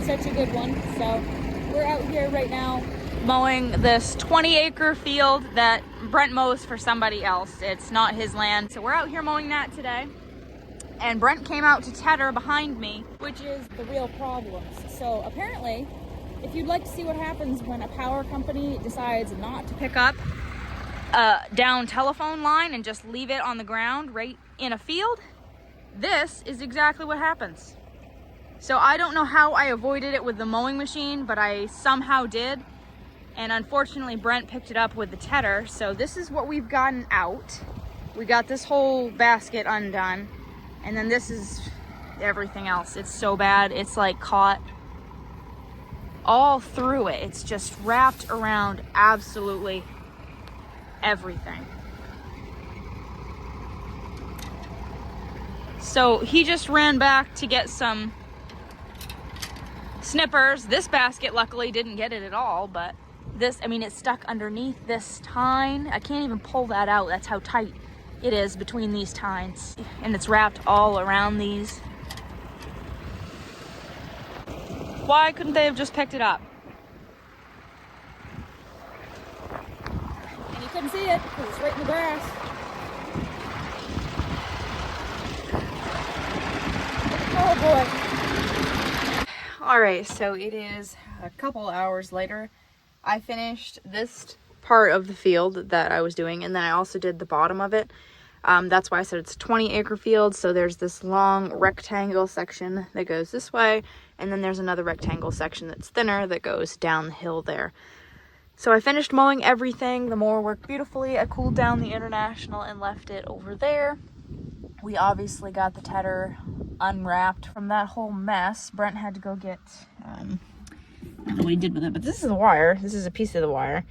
such a good one. So we're out here right now mowing this 20-acre field that Brent mows for somebody else. It's not his land. So we're out here mowing that today. And Brent came out to tether behind me, which is the real problem. So apparently, if you'd like to see what happens when a power company decides not to pick up a down telephone line and just leave it on the ground right in a field, this is exactly what happens. So I don't know how I avoided it with the mowing machine, but I somehow did. And unfortunately, Brent picked it up with the tedder. So this is what we've gotten out. We got this whole basket undone. And then this is everything else. It's so bad. It's like caught all through it. It's just wrapped around absolutely everything. So he just ran back to get some snippers. This basket luckily didn't get it at all, but this, I mean, it's stuck underneath this tine. I can't even pull that out. That's how tight it is between these tines, and it's wrapped all around these. Why couldn't they have just picked it up? And you couldn't see it because it's right in the grass. Oh boy. All right, so it is a couple hours later. I finished this part of the field that I was doing, and then I also did the bottom of it. That's why I said it's a 20-acre field. So there's this long rectangle section that goes this way, and then there's another rectangle section that's thinner that goes down the hill there. So I finished mowing everything. The mower worked beautifully. I cooled down the International and left it over there. We obviously got the tedder unwrapped from that whole mess. Brent had to go get, I don't know what he did with it, but this is the wire. This is a piece of the wire.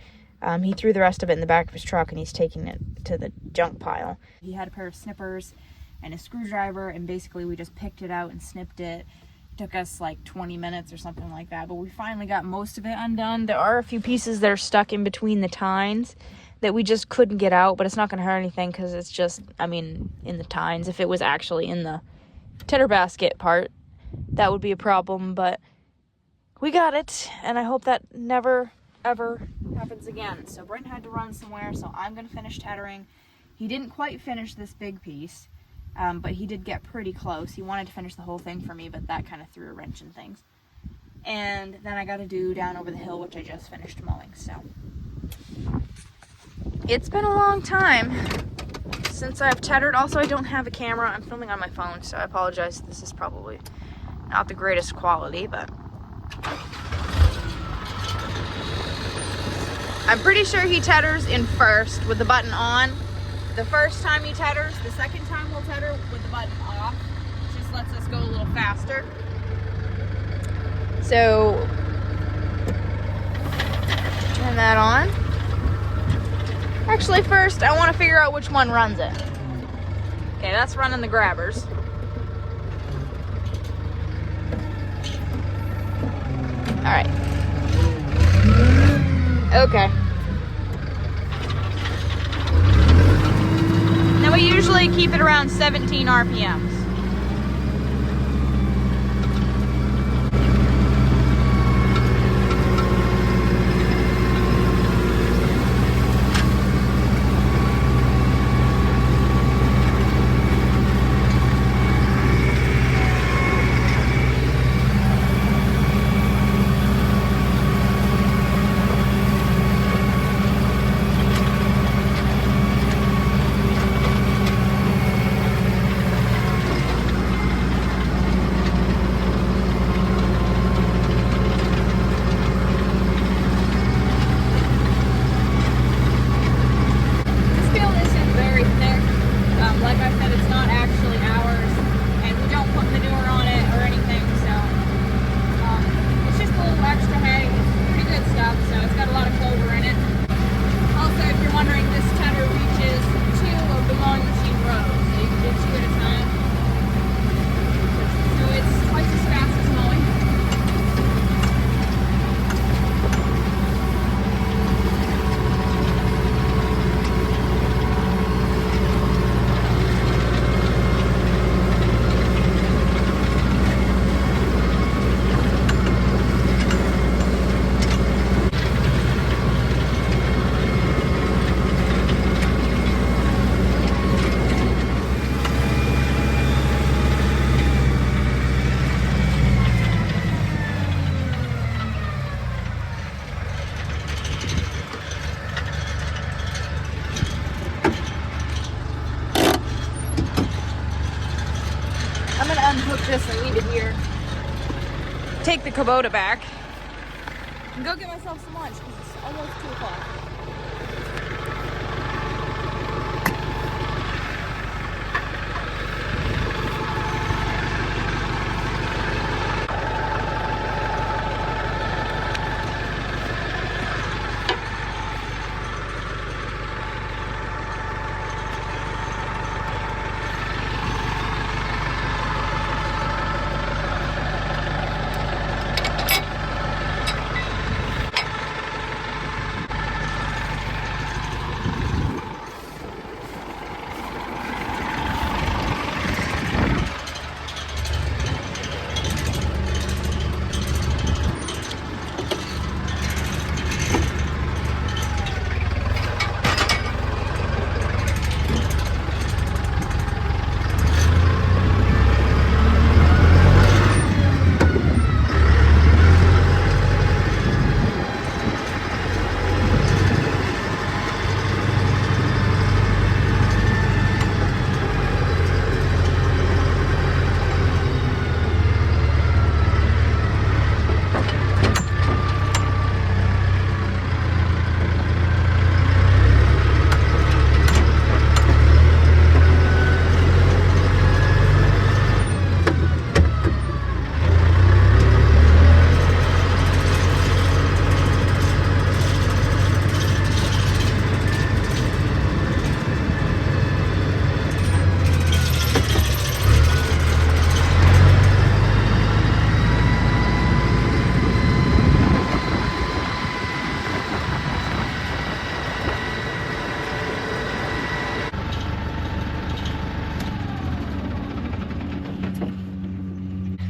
He threw the rest of it in the back of his truck, and he's taking it to the junk pile. He had a pair of snippers and a screwdriver, and basically we just picked it out and snipped it. It took us like 20 minutes or something like that, but we finally got most of it undone. There are a few pieces that are stuck in between the tines that we just couldn't get out, but it's not going to hurt anything because it's just, I mean, in the tines. If it was actually in the tedder basket part, that would be a problem, but we got it, and I hope that never ever happens again. So Brent had to run somewhere, so I'm gonna finish tethering. He didn't quite finish this big piece, but he did get pretty close. He wanted to finish the whole thing for me, but that kind of threw a wrench in things. And then I got to do down over the hill, which I just finished mowing. So it's been a long time since I've tethered. Also, I don't have a camera. I'm filming on my phone, so I apologize. This is probably not the greatest quality, but I'm pretty sure he tethers in first with the button on. The first time he tethers, the second time we'll tether with the button off. It just lets us go a little faster. So, turn that on. Actually, first I want to figure out which one runs it. Okay, that's running the grabbers. All right. Okay. Now we usually keep it around 17 RPMs. I'm gonna unhook this and leave it here. Take the Kubota back and go get myself some lunch because it's almost 2 o'clock.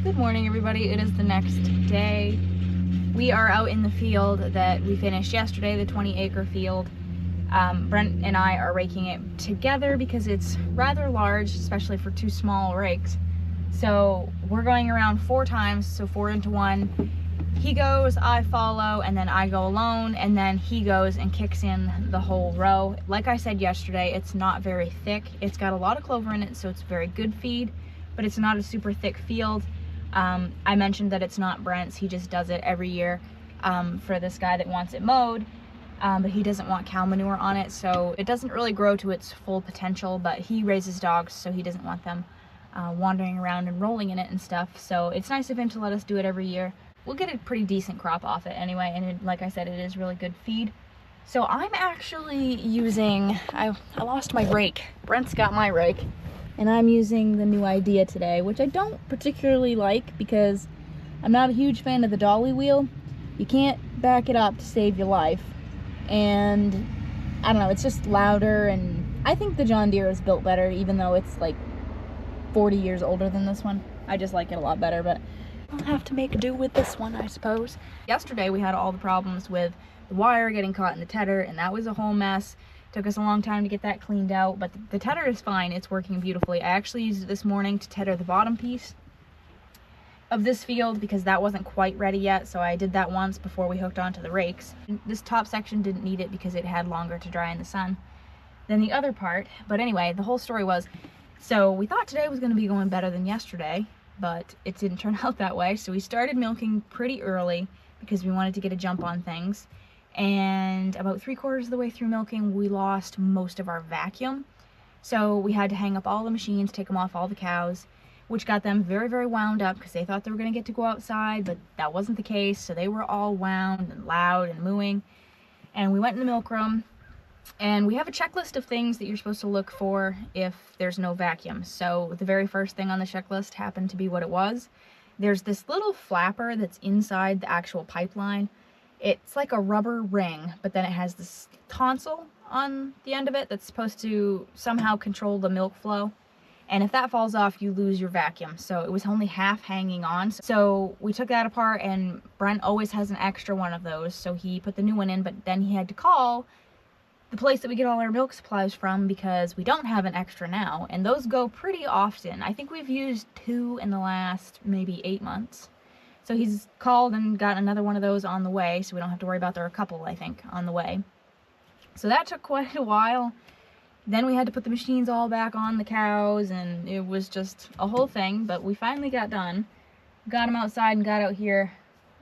Good morning, everybody. It is the next day. We are out in the field that we finished yesterday, the 20-acre field. Brent and I are raking it together because it's rather large, especially for 2 small rakes. So we're going around 4 times, so 4 into 1. He goes, I follow, and then I go alone, and then he goes and kicks in the whole row. Like I said yesterday, it's not very thick. It's got a lot of clover in it, so it's very good feed, but it's not a super thick field. I mentioned that it's not Brent's. He just does it every year for this guy that wants it mowed, but he doesn't want cow manure on it, so it doesn't really grow to its full potential. But he raises dogs, so he doesn't want them wandering around and rolling in it and stuff. So it's nice of him to let us do it every year. We'll get a pretty decent crop off it anyway, and like I said, it is really good feed. So I'm actually using, I lost my rake. Brent's got my rake. And I'm using the new idea today, which I don't particularly like because I'm not a huge fan of the dolly wheel. You can't back it up to save your life. And I don't know, it's just louder, and I think the John Deere is built better, even though it's like 40 years older than this one. I just like it a lot better, but I'll have to make do with this one, I suppose. Yesterday we had all the problems with the wire getting caught in the tether, and that was a whole mess. Took us a long time to get that cleaned out, but the tether is fine. It's working beautifully. I actually used it this morning to tether the bottom piece of this field because that wasn't quite ready yet, so I did that once before we hooked onto the rakes. This top section didn't need it because it had longer to dry in the sun than the other part. But anyway, the whole story was, so we thought today was going to be going better than yesterday, but it didn't turn out that way. So we started milking pretty early because we wanted to get a jump on things. And about 3/4 of the way through milking, we lost most of our vacuum. So we had to hang up all the machines, take them off all the cows, which got them very, very wound up because they thought they were going to get to go outside, but that wasn't the case. So they were all wound and loud and mooing. And we went in the milk room, and we have a checklist of things that you're supposed to look for if there's no vacuum. So the very first thing on the checklist happened to be what it was. There's this little flapper that's inside the actual pipeline. It's like a rubber ring, but then it has this tonsil on the end of it that's supposed to somehow control the milk flow. And if that falls off, you lose your vacuum. So it was only half hanging on. So we took that apart, and Brent always has an extra one of those. So he put the new one in, but then he had to call the place that we get all our milk supplies from because we don't have an extra now. And those go pretty often. I think we've used 2 in the last maybe 8 months. So he's called and got another one of those on the way, so we don't have to worry about there are a couple, I think, on the way. So that took quite a while. Then we had to put the machines all back on the cows, and it was just a whole thing, but we finally got done. Got them outside and got out here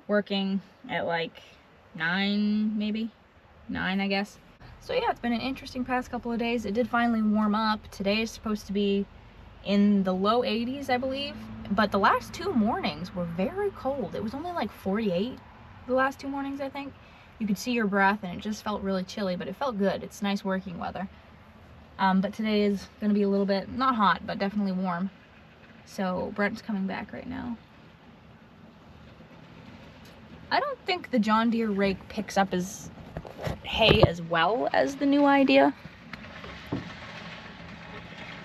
working at like 9, maybe? 9, I guess. So yeah, it's been an interesting past couple of days. It did finally warm up. Today is supposed to be in the low 80s, I believe. But the last 2 mornings were very cold. It was only like 48 the last 2 mornings, I think. You could see your breath and it just felt really chilly, but it felt good. It's nice working weather. But today is going to be a little bit, not hot, but definitely warm. So Brent's coming back right now. I don't think the John Deere rake picks up as hay as well as the new idea,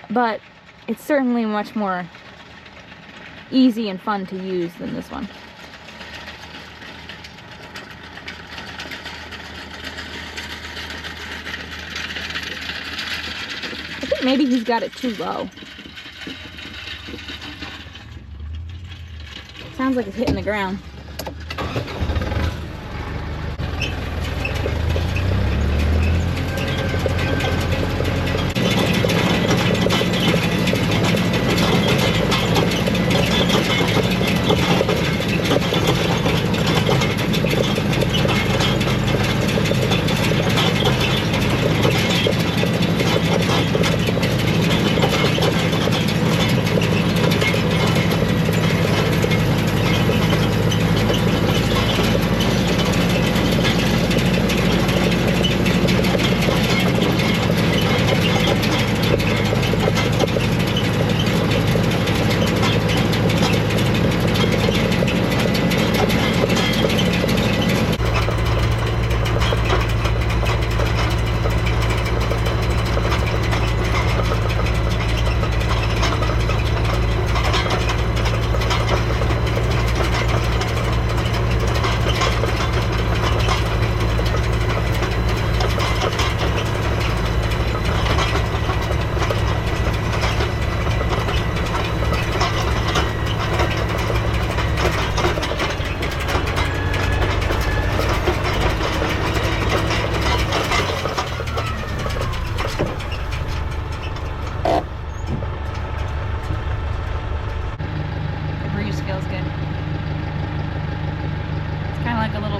but it's certainly much more easy and fun to use than this one. I think maybe he's got it too low. Sounds like it's hitting the ground.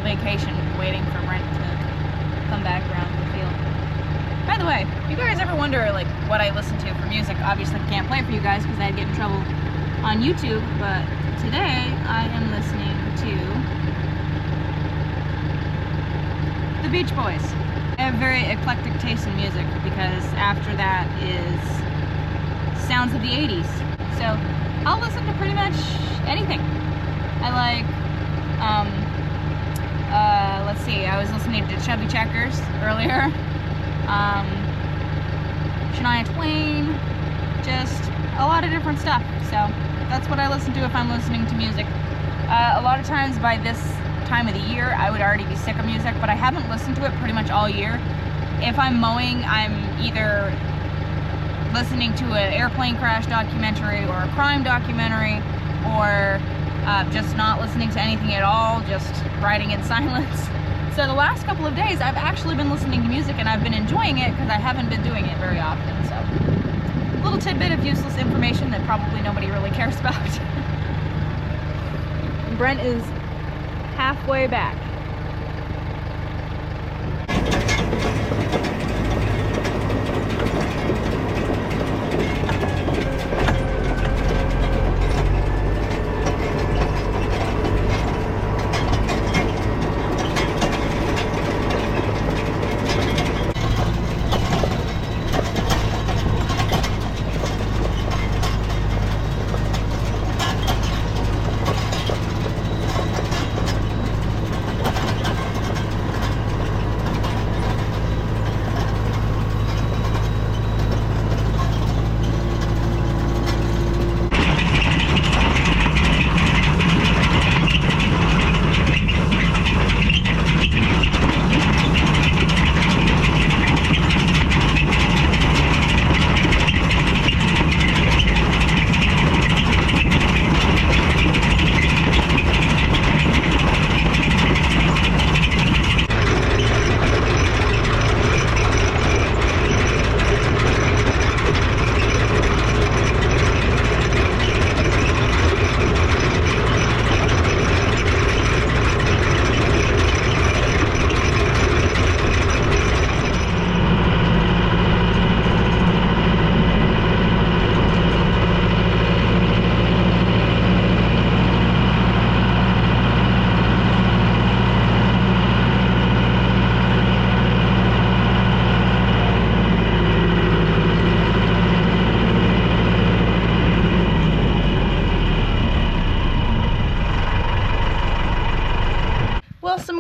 Vacation waiting for Brent to come back around the field. By the way, if you guys ever wonder like what I listen to for music, obviously I can't play it for you guys because I'd get in trouble on YouTube, but today I am listening to the Beach Boys. I have very eclectic taste in music because after that is sounds of the 80s. So I'll listen to pretty much anything. I like let's see, I was listening to Chubby Checkers earlier, Shania Twain, just a lot of different stuff. So that's what I listen to if I'm listening to music. A lot of times by this time of the year I would already be sick of music, but I haven't listened to it pretty much all year. If I'm mowing, I'm either listening to an airplane crash documentary or a crime documentary, or just not listening to anything at all, just riding in silence. So the last couple of days I've actually been listening to music and I've been enjoying it because I haven't been doing it very often. So a little tidbit of useless information that probably nobody really cares about. Brent is halfway back.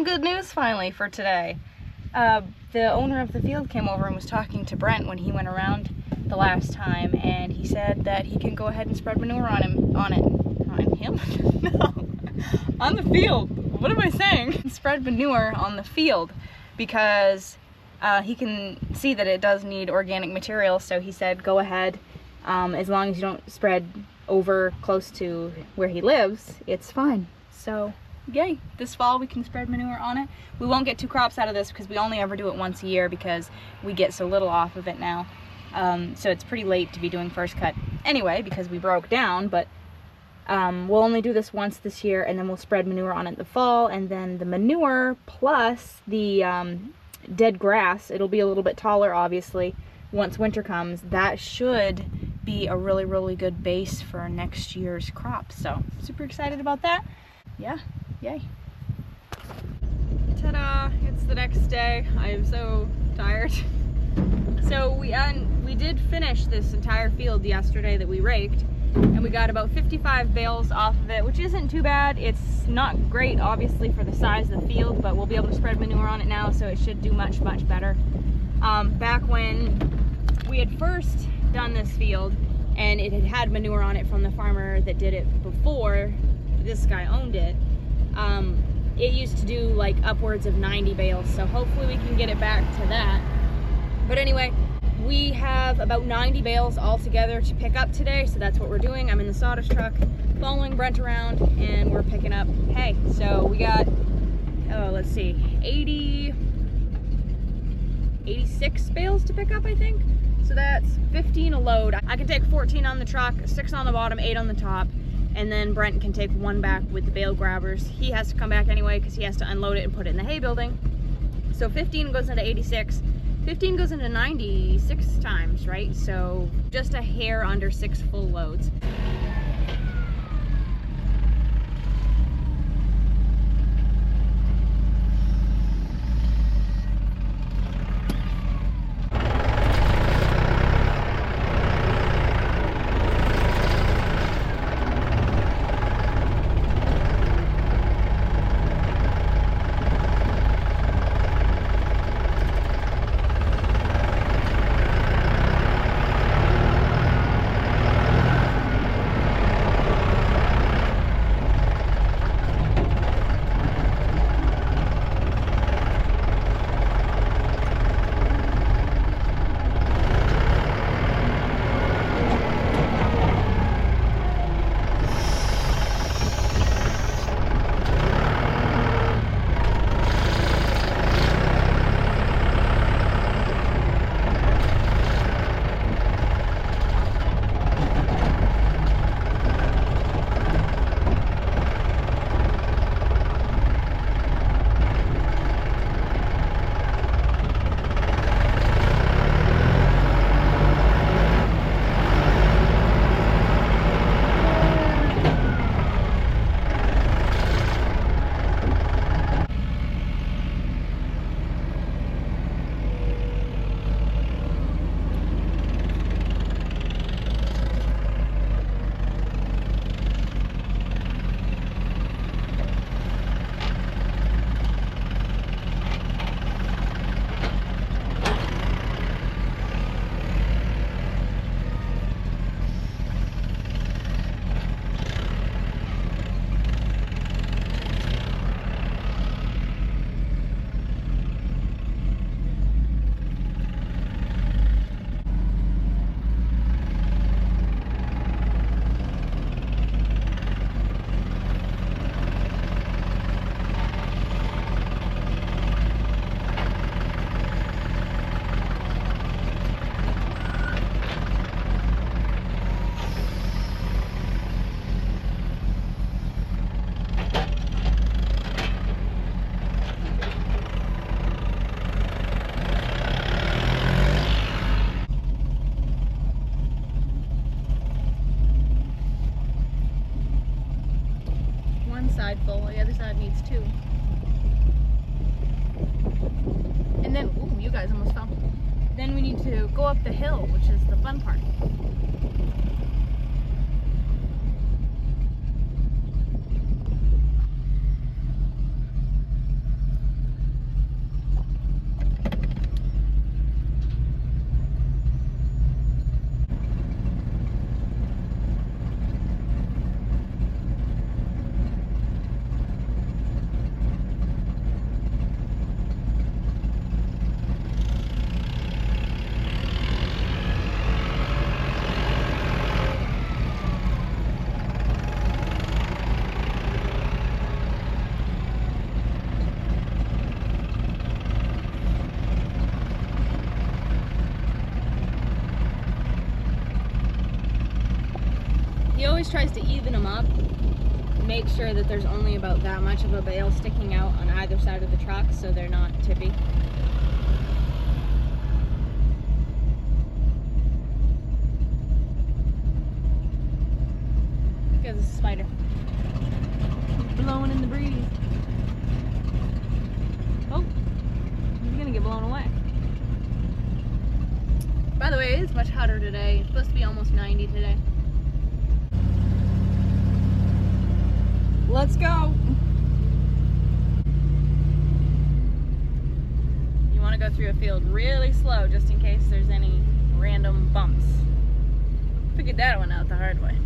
good news finally for today. The owner of the field came over and was talking to Brent when he went around the last time, and he said that he can go ahead and spread manure on him. No, on the field. What am I saying? Spread manure on the field because he can see that it does need organic material, so he said go ahead, as long as you don't spread over close to where he lives, it's fine. So yay, this fall we can spread manure on it. We won't get 2 crops out of this because we only ever do it once a year because we get so little off of it now. So it's pretty late to be doing first cut anyway because we broke down, but we'll only do this once this year, and then we'll spread manure on it in the fall, and then the manure plus the dead grass, it'll be a little bit taller obviously once winter comes. That should be a really, really good base for next year's crop. So super excited about that. Yeah, yay. Ta-da, it's the next day. I am so tired. So we did finish this entire field yesterday that we raked, and we got about 55 bales off of it, which isn't too bad. It's not great obviously for the size of the field, but we'll be able to spread manure on it now, so it should do much, much better. Back when we had first done this field and it had manure on it from the farmer that did it before this guy owned it, it used to do like upwards of 90 bales, so hopefully we can get it back to that. But anyway, we have about 90 bales all together to pick up today, so that's what we're doing. I'm in the sawdust truck following Brent around, and we're picking up hay. So we got, let's see, 86 bales to pick up, I think. So that's 15 a load. I can take 14 on the truck, 6 on the bottom, 8 on the top, and then Brent can take 1 back with the bale grabbers. He has to come back anyway because he has to unload it and put it in the hay building. So 15 goes into 86. 15 goes into 96 times, right? So just a hair under 6 full loads. Side full, the other side needs 2. And then, ooh, you guys almost fell. Then we need to go up the hill, which is the fun part. always tries to even them up, make sure that there's only about that much of a bale sticking out on either side of the truck so they're not tippy. Look at this spider. Blowing in the breeze. Oh, he's gonna get blown away. By the way, it's much hotter today. It's supposed to be almost 90 today. Let's go. You want to go through a field really slow just in case there's any random bumps. Figured that one out the hard way.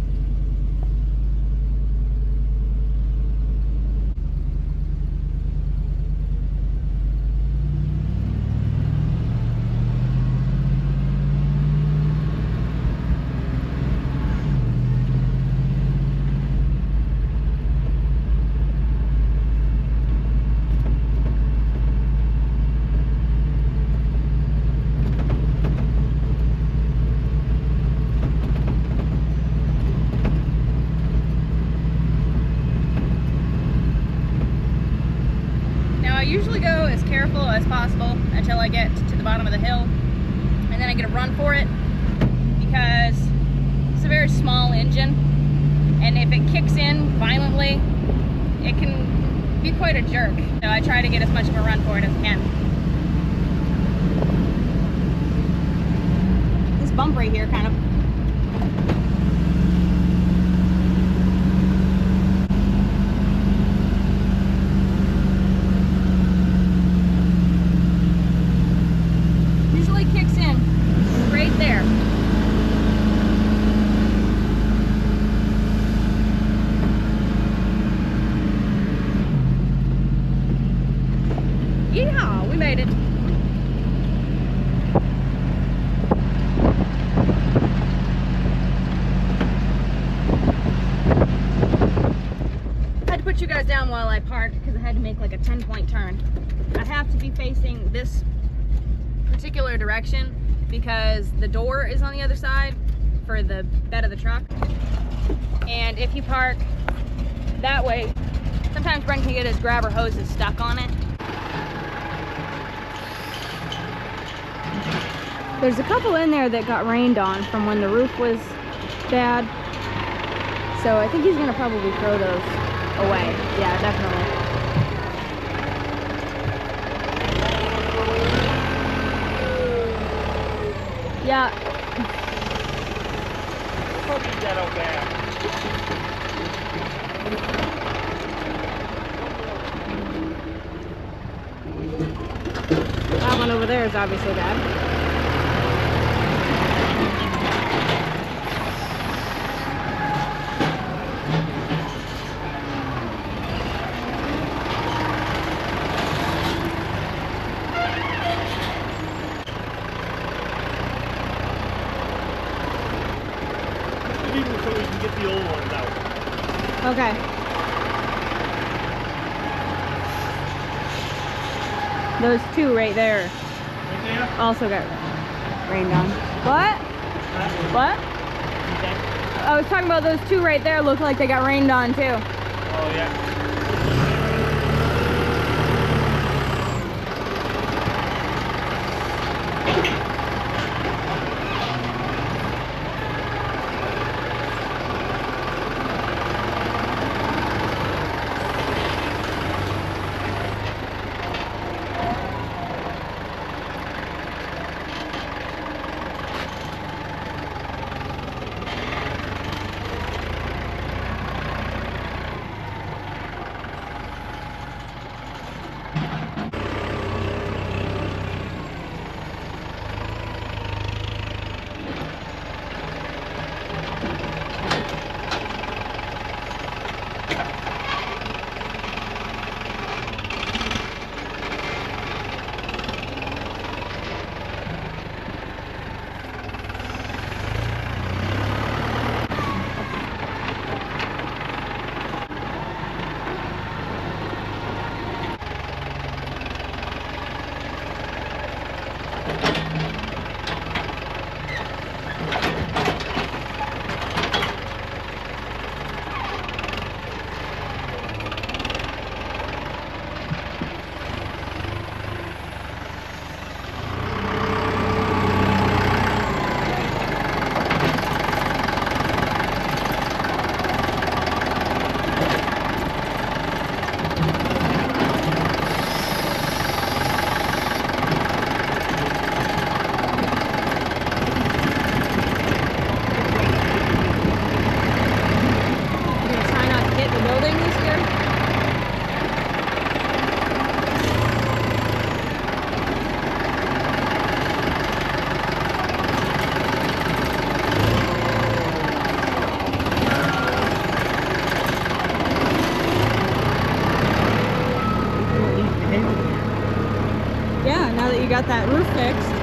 I usually go as careful as possible until I get to the bottom of the hill, and then I get a run for it because it's a very small engine, and if it kicks in violently, it can be quite a jerk. So I try to get as much of a run for it as I can. This bump right here kind of kicks in right there. Yeah, we made it. I had to put you guys down while I parked because I had to make like a 10-point turn. I have to be facing this particular direction because the door is on the other side for the bed of the truck, and if you park that way, sometimes Brent can get his grabber hoses stuck on it. There's a couple in there that got rained on from when the roof was bad, so I think he's gonna probably throw those away. Yeah, definitely. Yeah. That one over there is obviously bad. So we can get the old ones out. Okay. Those two right there. Right there? Also got rained on. What? What? Okay. I was talking about those two right there look like they got rained on too. Oh yeah. got that roof fixed.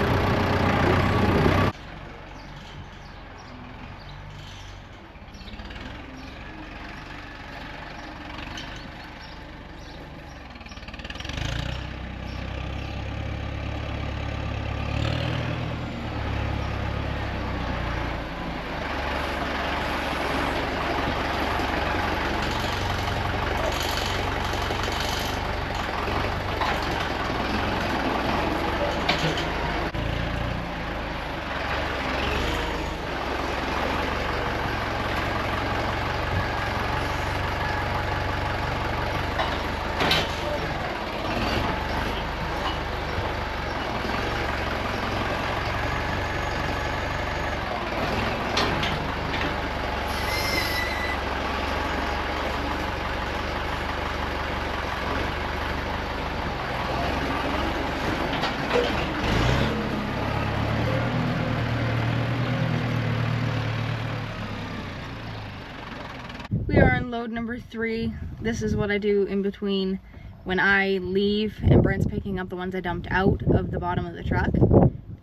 We are on load number 3. This is what I do in between when I leave and Brent's picking up the ones I dumped out of the bottom of the truck.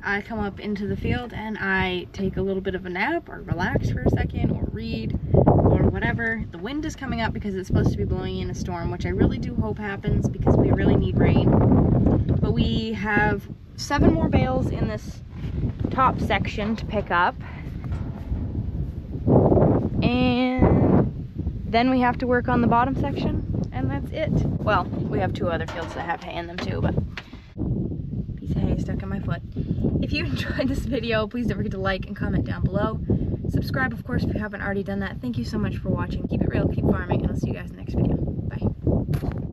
I come up into the field and I take a little bit of a nap or relax for a second or read or whatever. The wind is coming up because it's supposed to be blowing in a storm, which I really do hope happens because we really need rain. But we have 7 more bales in this top section to pick up. And then we have to work on the bottom section, and that's it. Well, we have 2 other fields that have hay in them too, but piece of hay stuck in my foot. If you enjoyed this video, please don't forget to like and comment down below. Subscribe, of course, if you haven't already done that. Thank you so much for watching. Keep it real, keep farming, and I'll see you guys in the next video. Bye.